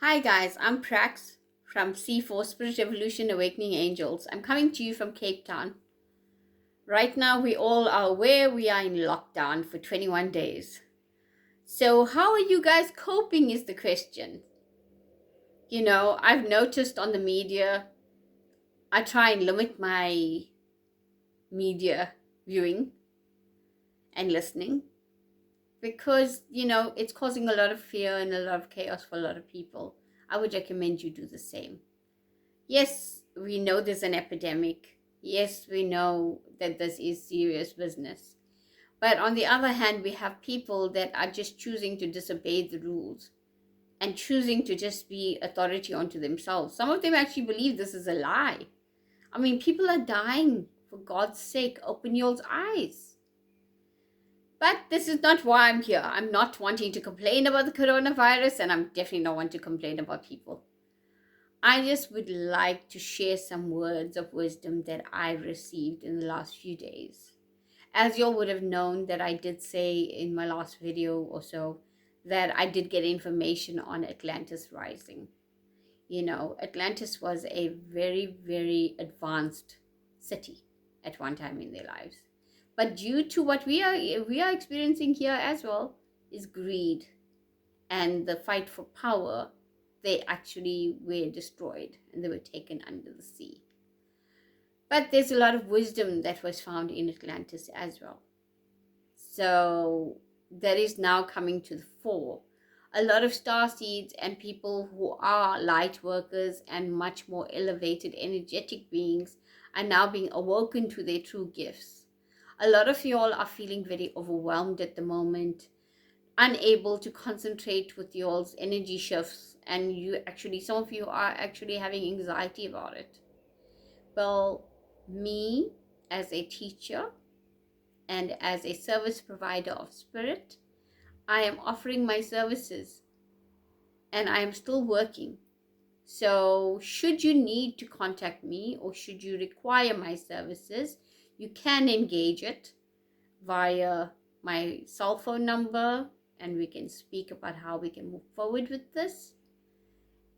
Hi guys, I'm Praks from C4 Spirit Evolution Awakening Angels. I'm coming to you from Cape Town. Right now, we all are aware we are in lockdown for 21 days. So, how are you guys coping is the question. I've noticed on the media, I try and limit my media viewing and listening because, it's causing a lot of fear and a lot of chaos for a lot of people. I would recommend you do the same. Yes, we know there's an epidemic. Yes, we know that this is serious business. But on the other hand, we have people that are just choosing to disobey the rules and choosing to just be authority unto themselves. Some of them actually believe this is a lie. I mean, people are dying. For God's sake, open your eyes. But this is not why I'm here. I'm not wanting to complain about the coronavirus, and I'm definitely not wanting to complain about people. I just would like to share some words of wisdom that I received in the last few days. As you all would have known that I did say in my last video or so that I did get information on Atlantis rising. Atlantis was a very, very advanced city at one time in their lives. But due to what we are experiencing here as well is greed and the fight for power, they actually were destroyed and they were taken under the sea. But there's a lot of wisdom that was found in Atlantis as well. So that is now coming to the fore. A lot of star seeds and people who are light workers and much more elevated energetic beings are now being awoken to their true gifts. A lot of you all are feeling very overwhelmed at the moment, unable to concentrate with y'all's energy shifts, and some of you are actually having anxiety about it. Well, me as a teacher and as a service provider of spirit, I am offering my services and I am still working. So should you need to contact me or should you require my services, you can engage it via my cell phone number, and we can speak about how we can move forward with this.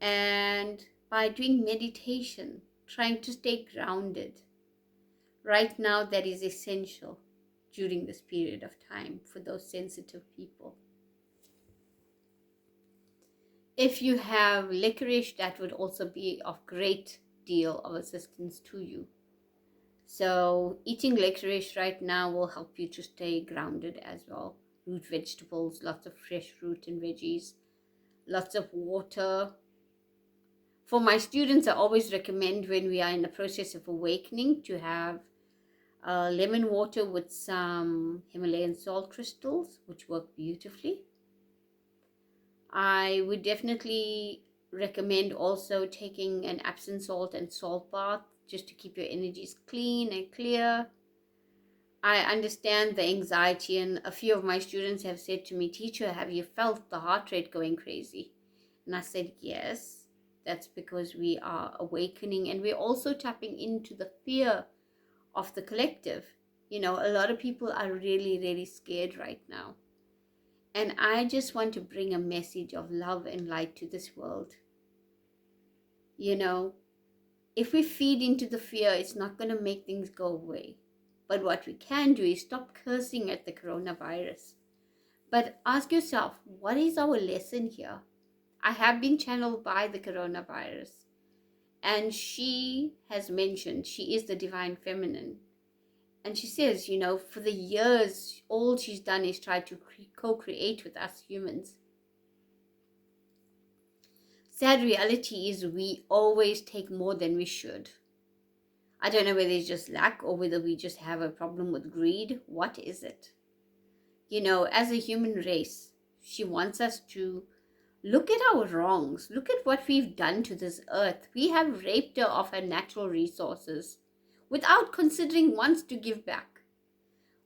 And by doing meditation, trying to stay grounded. Right now, that is essential during this period of time for those sensitive people. If you have licorice, that would also be of great deal of assistance to you. So eating licorice right now will help you to stay grounded as well. Root vegetables, lots of fresh fruit and veggies, lots of water. For my students, I always recommend when we are in the process of awakening to have lemon water with some Himalayan salt crystals, which work beautifully. I would definitely recommend also taking an Epsom salt and salt bath just to keep your energies clean and clear. I understand the anxiety, and a few of my students have said to me, "Teacher, have you felt the heart rate going crazy?" And I said, yes, that's because we are awakening and we're also tapping into the fear of the collective. A lot of people are really, really scared right now. And I just want to bring a message of love and light to this world. If we feed into the fear, it's not going to make things go away. But what we can do is stop cursing at the coronavirus. But ask yourself, what is our lesson here? I have been channeled by the coronavirus. And she has mentioned she is the divine feminine. And she says, for the years, all she's done is try to co-create with us humans. Sad reality is we always take more than we should. I don't know whether it's just lack or whether we just have a problem with greed. What is it? As a human race, she wants us to look at our wrongs. Look at what we've done to this earth. We have raped her of her natural resources without considering once to give back.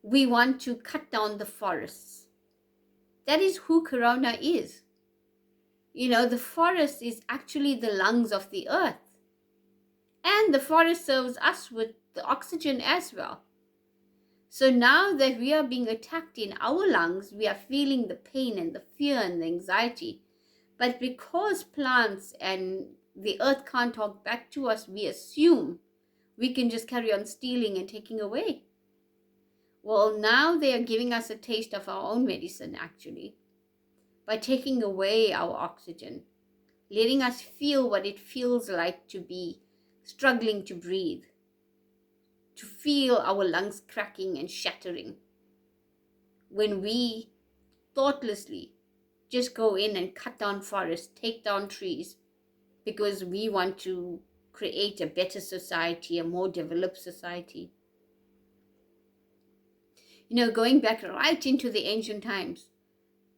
We want to cut down the forests. That is who Corona is. The forest is actually the lungs of the earth. And the forest serves us with the oxygen as well. So now that we are being attacked in our lungs, we are feeling the pain and the fear and the anxiety. But because plants and the earth can't talk back to us, we assume we can just carry on stealing and taking away. Well, now they are giving us a taste of our own medicine, actually, by taking away our oxygen, letting us feel what it feels like to be struggling to breathe, to feel our lungs cracking and shattering when we thoughtlessly just go in and cut down forests, take down trees, because we want to create a better society, a more developed society. Going back right into the ancient times,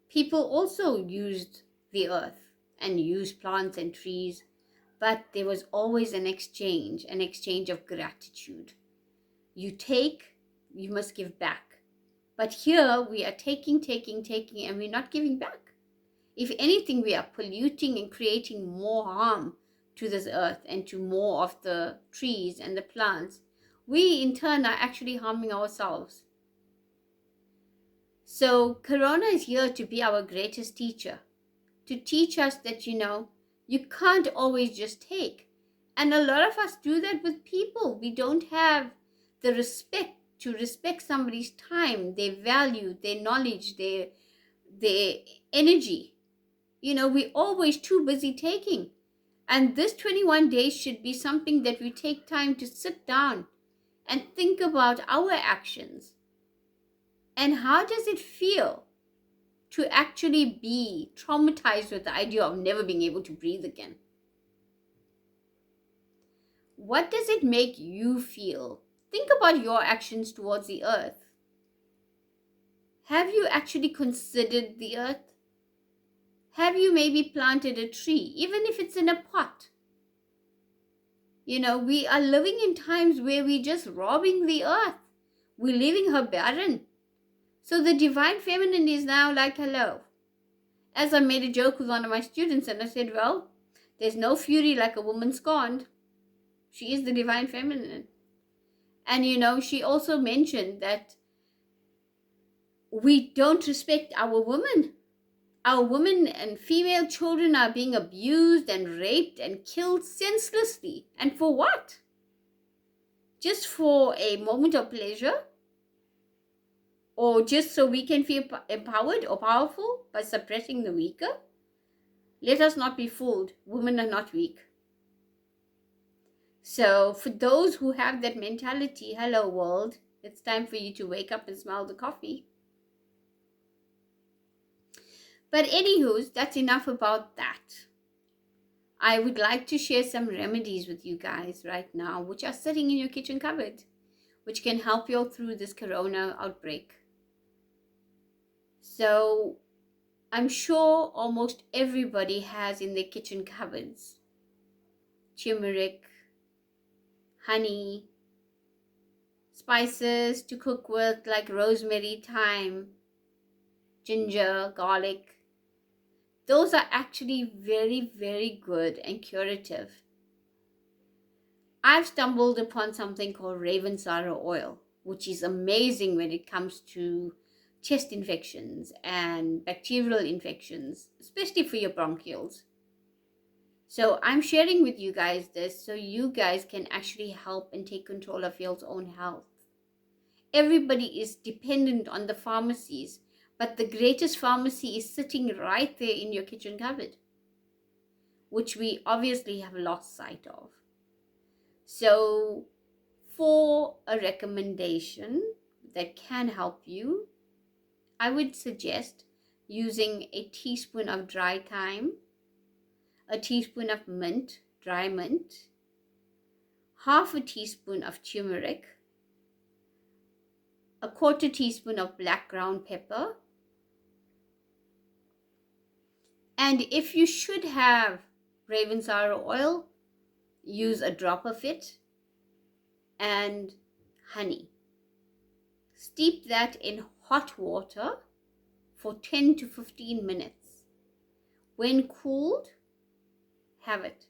people also used the earth and used plants and trees, but there was always an exchange of gratitude. You take, you must give back. But here we are taking, and we're not giving back. If anything, we are polluting and creating more harm to this earth and to more of the trees and the plants. We in turn are actually harming ourselves. So Corona is here to be our greatest teacher, to teach us that, you can't always just take. And a lot of us do that with people. We don't have the respect to respect somebody's time, their value, their knowledge, their energy. We're always too busy taking. And this 21 days should be something that we take time to sit down and think about our actions. And how does it feel to actually be traumatized with the idea of never being able to breathe again? What does it make you feel? Think about your actions towards the earth. Have you actually considered the earth? Have you maybe planted a tree, even if it's in a pot? We are living in times where we're just robbing the earth. We're leaving her barren. So the divine feminine is now like, hello. As I made a joke with one of my students, and I said, well, there's no fury like a woman scorned. She is the divine feminine. And, she also mentioned that we don't respect our women. Our women and female children are being abused and raped and killed senselessly. And for what? Just for a moment of pleasure? Or just so we can feel empowered or powerful by suppressing the weaker? Let us not be fooled. Women are not weak. So for those who have that mentality, hello world, it's time for you to wake up and smell the coffee. But anywho, that's enough about that. I would like to share some remedies with you guys right now, which are sitting in your kitchen cupboard, which can help you all through this corona outbreak. So I'm sure almost everybody has in their kitchen cupboards turmeric, honey, spices to cook with like rosemary, thyme, ginger, garlic. Those are actually very, very good and curative. I've stumbled upon something called raven sorrow oil, which is amazing when it comes to chest infections and bacterial infections, especially for your bronchioles. So I'm sharing with you guys this so you guys can actually help and take control of your own health. Everybody is dependent on the pharmacies, but the greatest pharmacy is sitting right there in your kitchen cupboard, which we obviously have lost sight of. So for a recommendation that can help you, I would suggest using a teaspoon of dry thyme, a teaspoon of mint, dry mint, half a teaspoon of turmeric, a quarter teaspoon of black ground pepper, and if you should have raven sorrow oil, use a drop of it, and honey. Steep that in hot water for 10 to 15 minutes. When cooled, have it.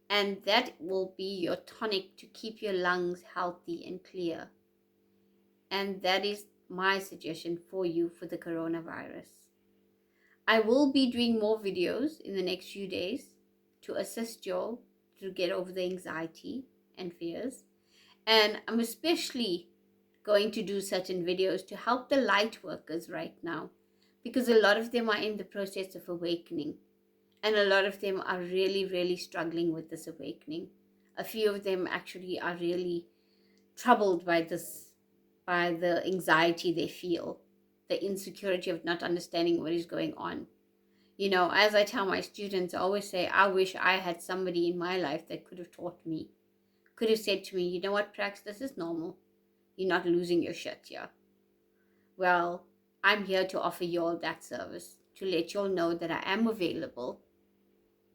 And that will be your tonic to keep your lungs healthy and clear. And that is my suggestion for you for the coronavirus. I will be doing more videos in the next few days to assist y'all to get over the anxiety and fears. And I'm especially going to do certain videos to help the light workers right now, because a lot of them are in the process of awakening, and a lot of them are really, really struggling with this awakening. A few of them actually are really troubled by the anxiety they feel, the insecurity of not understanding what is going on. You know, as I tell my students, I always say, I wish I had somebody in my life that could have taught me, could have said to me, you know what, Praks, this is normal. You're not losing your shit here. Well, I'm here to offer you all that service, to let you all know that I am available,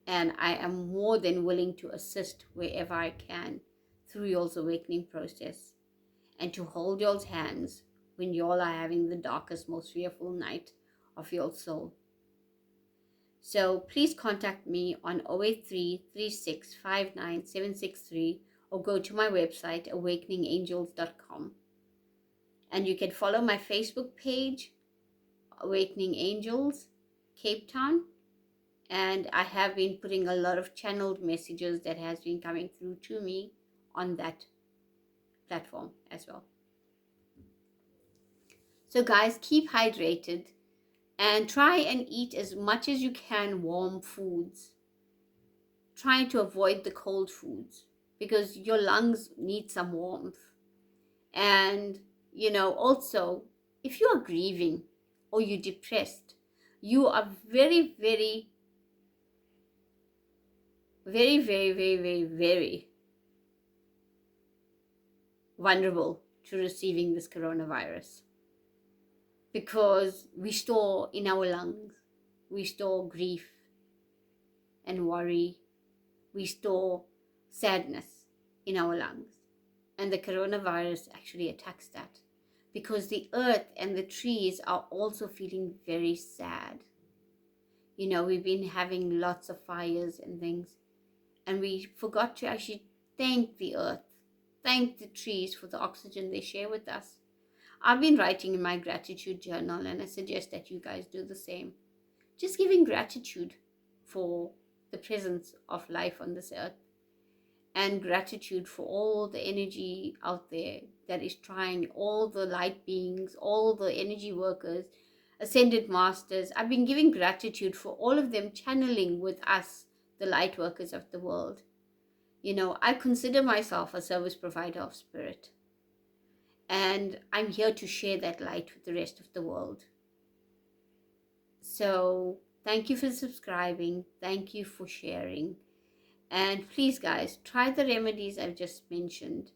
and I am more than willing to assist wherever I can through y'all's awakening process, and to hold y'all's hands when y'all are having the darkest, most fearful night of your soul. So please contact me on 083 3659 763, or go to my website awakeningangels.com. And you can follow my Facebook page, Awakening Angels, Cape Town. And I have been putting a lot of channeled messages that has been coming through to me on that platform as well. So guys, keep hydrated and try and eat as much as you can warm foods. Try to avoid the cold foods because your lungs need some warmth. And, you know, also, if you are grieving or you're depressed, you are very, very, very, very, very, very, very vulnerable to receiving this coronavirus, because we store in our lungs, we store grief and worry, we store sadness in our lungs. And the coronavirus actually attacks that, because the earth and the trees are also feeling very sad. You know, we've been having lots of fires and things, and we forgot to actually thank the earth, thank the trees for the oxygen they share with us. I've been writing in my gratitude journal, and I suggest that you guys do the same. Just giving gratitude for the presence of life on this earth, and gratitude for all the energy out there that is trying, all the light beings, all the energy workers, ascended masters. I've been giving gratitude for all of them channeling with us, the light workers of the world. You know, I consider myself a service provider of spirit, and I'm here to share that light with the rest of the world. So thank you for subscribing, thank you for sharing, and please guys, try the remedies I've just mentioned.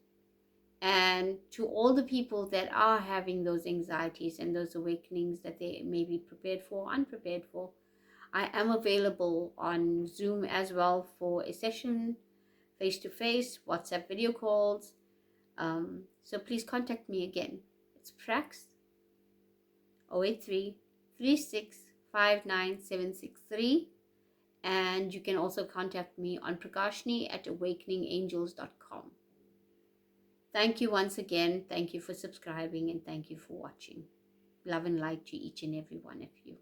And to all the people that are having those anxieties and those awakenings that they may be prepared for or unprepared for, I am available on Zoom as well for a session, face-to-face, WhatsApp video calls. So please contact me again. It's Praks, 083 3659 763. And you can also contact me on prakashni@awakeningangels.com. Thank you once again. Thank you for subscribing, and thank you for watching. Love and light to each and every one of you.